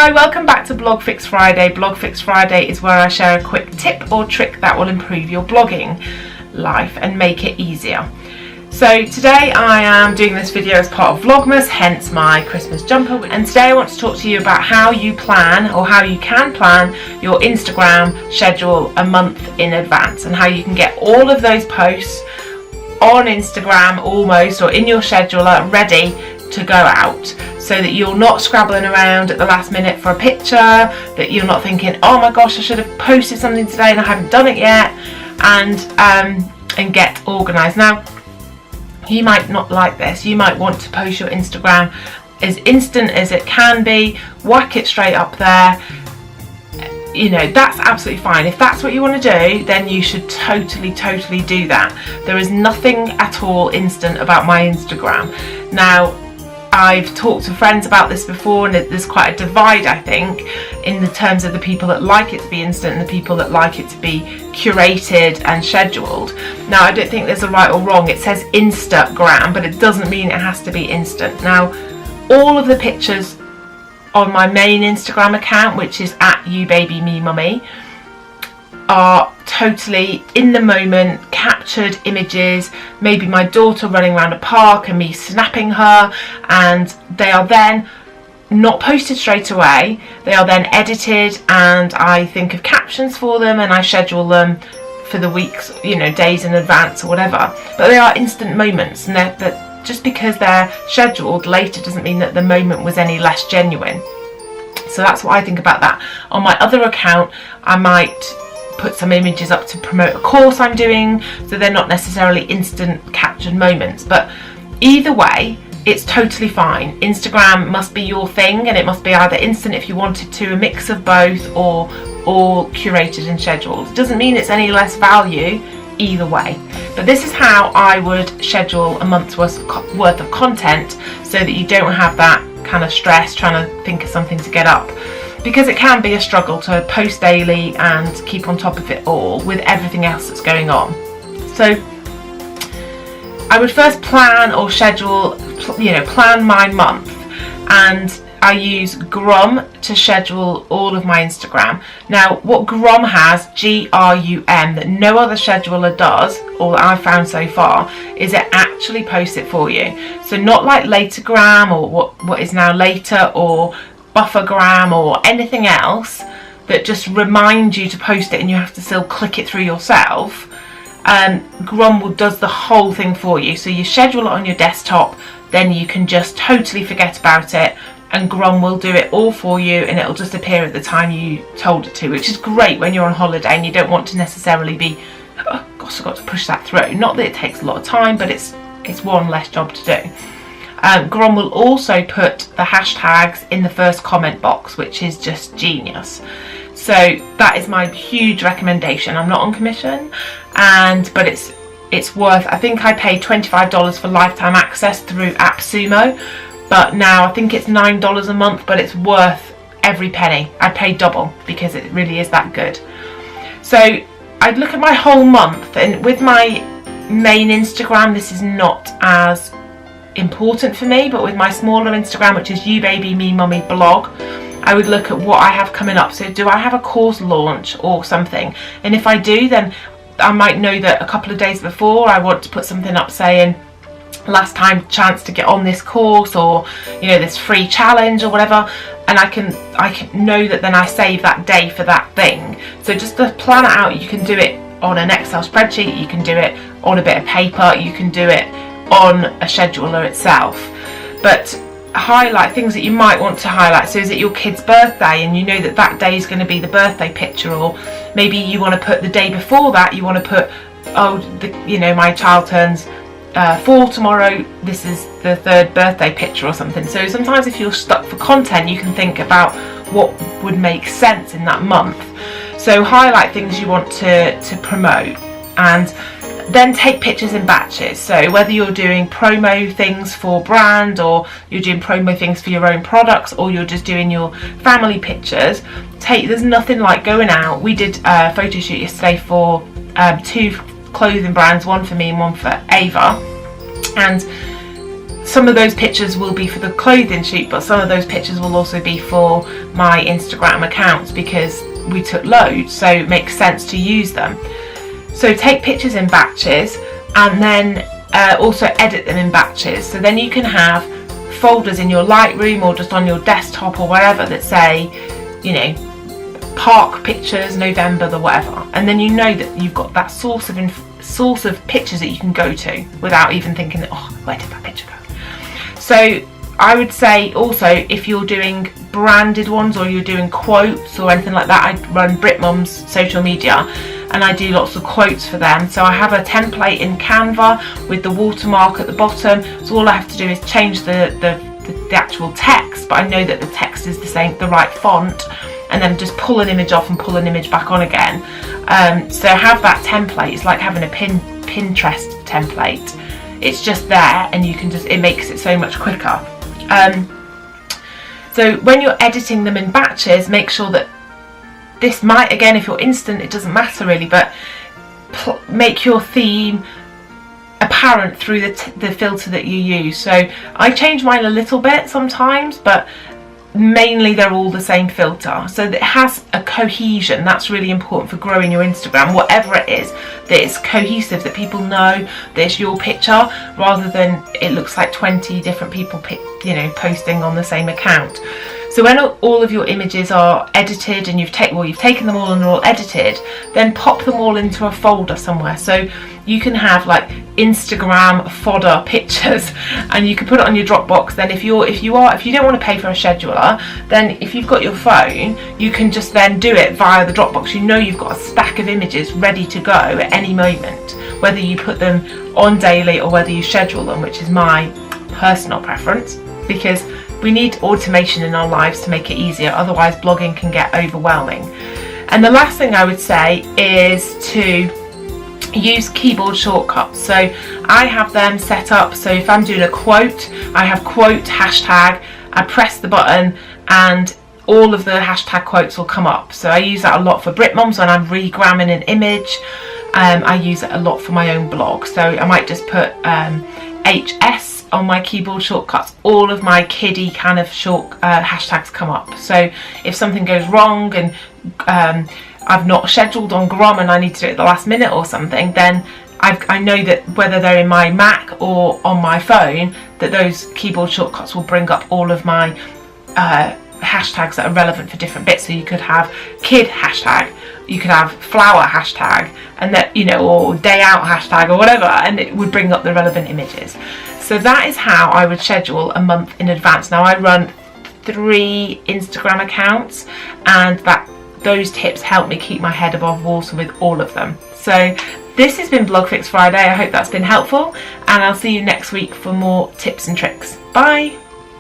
Hi, welcome back to Blog Fix Friday. Blog Fix Friday is where I share a quick tip or trick that will improve your blogging life and make it easier. So today I am doing this video as part of Vlogmas, hence my Christmas jumper, and today I want to talk to you about how you plan, or how you can plan, your Instagram schedule a month in advance, and how you can get all of those posts on Instagram almost, or in your scheduler, ready to go out, so that you're not scrabbling around at the last minute for a picture, that you're not thinking, oh my gosh, I should have posted something today and I haven't done it yet, and get organised. Now, you might not like this. You might want to post your Instagram as instant as it can be, whack it straight up there. You know, that's absolutely fine. If that's what you want to do, then you should totally do that. There is nothing at all instant about my Instagram. Now, I've talked to friends about this before, and there's quite a divide, I think, in the terms of the people that like it to be instant and the people that like it to be curated and scheduled. Now, I don't think there's a right or wrong. It says Instagram, but it doesn't mean it has to be instant. Now, all of the pictures on my main Instagram account, which is at YouBabyMeMummy, are totally in the moment, captured images, maybe my daughter running around a park and me snapping her, and they are then not posted straight away. They are then edited, and I think of captions for them and I schedule them for the weeks, you know, days in advance or whatever. But they are instant moments, and that just because they're scheduled later doesn't mean that the moment was any less genuine. So that's what I think about that. On my other account, I might put some images up to promote a course I'm doing, so they're not necessarily instant captured moments. But either way, it's totally fine. Instagram must be your thing, and it must be either instant if you wanted to, a mix of both, or all curated and scheduled. It doesn't mean it's any less value either way. But this is how I would schedule a month's worth of content, so that you don't have that kind of stress trying to think of something to get up, because it can be a struggle to post daily and keep on top of it all with everything else that's going on. So I would first plan or schedule, plan my month, and I use Grum to schedule all of my Instagram. Now, what Grum has, G-R-U-M, that no other scheduler does, or that I've found so far, is it actually posts it for you. So not like Latergram, or what is now Later, or Buffergram, or anything else that just reminds you to post it and you have to still click it through yourself. Grum does the whole thing for you. So you schedule it on your desktop, then you can just totally forget about it, and Grum will do it all for you, and it'll just appear at the time you told it to, which is great when you're on holiday and you don't want to necessarily be, oh gosh, I've got to push that through. Not that it takes a lot of time, but it's one less job to do. Grum will also put the hashtags in the first comment box, which is just genius. So that is my huge recommendation. I'm not on commission, but it's worth, I think I paid $25 for lifetime access through AppSumo, but now I think it's $9 a month, but it's worth every penny. I paid double because it really is that good. So I'd look at my whole month, and with my main Instagram, this is not as important for me, but with my smaller Instagram, which is YouBabyMeMummy blog, I would look at what I have coming up. So do I have a course launch or something? And if I do, then I might know that a couple of days before I want to put something up saying last time chance to get on this course, or this free challenge or whatever, and I can know that then I save that day for that thing. So just to plan it out, you can do it on an Excel spreadsheet, you can do it on a bit of paper, you can do it on a scheduler itself. But highlight things that you might want to highlight. So is it your kid's birthday, and you know that day is going to be the birthday picture, or maybe you want to put the day before that, you want to put, my child turns 4 tomorrow, this is the 3rd birthday picture or something. So sometimes if you're stuck for content, you can think about what would make sense in that month. So highlight things you want to promote, and then take pictures in batches. So whether you're doing promo things for brand, or you're doing promo things for your own products, or you're just doing your family pictures, there's nothing like going out. We did a photo shoot yesterday for 2 clothing brands, one for me and one for Ava, and some of those pictures will be for the clothing shoot, but some of those pictures will also be for my Instagram accounts because we took loads, so it makes sense to use them. So take pictures in batches, and then also edit them in batches. So then you can have folders in your Lightroom or just on your desktop or wherever that say, you know, park pictures, November, the whatever, and then you know that you've got that source of pictures that you can go to without even thinking, oh, where did that picture go? So I would say also, if you're doing branded ones or you're doing quotes or anything like that, I run BritMum's social media and I do lots of quotes for them. So I have a template in Canva with the watermark at the bottom, so all I have to do is change the actual text, but I know that the text is the right font, and then just pull an image off and pull an image back on again. So have that template. It's like having a Pinterest template. It's just there, and you can just, it makes it so much quicker. So when you're editing them in batches, make sure that this might, again, if you're instant, it doesn't matter really, but make your theme apparent through the filter that you use. So I change mine a little bit sometimes, but mainly they're all the same filter, so that it has a cohesion. That's really important for growing your Instagram, whatever it is, that it's cohesive, that people know that it's your picture rather than it looks like 20 different people posting on the same account. So when all of your images are edited and you've taken them all and they're all edited, then pop them all into a folder somewhere. So you can have like Instagram fodder pictures, and you can put it on your Dropbox. Then if you don't want to pay for a scheduler, then if you've got your phone, you can just then do it via the Dropbox. You know you've got a stack of images ready to go at any moment, whether you put them on daily or whether you schedule them, which is my personal preference, because we need automation in our lives to make it easier, otherwise blogging can get overwhelming. And the last thing I would say is to use keyboard shortcuts. So I have them set up, so if I'm doing a quote, I have quote hashtag, I press the button and all of the hashtag quotes will come up. So I use that a lot for BritMums when I'm regramming an image. I use it a lot for my own blog, so I might just put HS on my keyboard shortcuts. All of my kiddie kind of short hashtags come up. So if something goes wrong and I've not scheduled on Grom and I need to do it at the last minute or something, then I know that whether they're in my Mac or on my phone, that those keyboard shortcuts will bring up all of my hashtags that are relevant for different bits. So you could have kid hashtag, you could have flower hashtag, and that, or day out hashtag or whatever, and it would bring up the relevant images. So that is how I would schedule a month in advance. Now I run 3 Instagram accounts, and those tips help me keep my head above water with all of them. So this has been Blog Fix Friday. I hope that's been helpful, and I'll see you next week for more tips and tricks. Bye!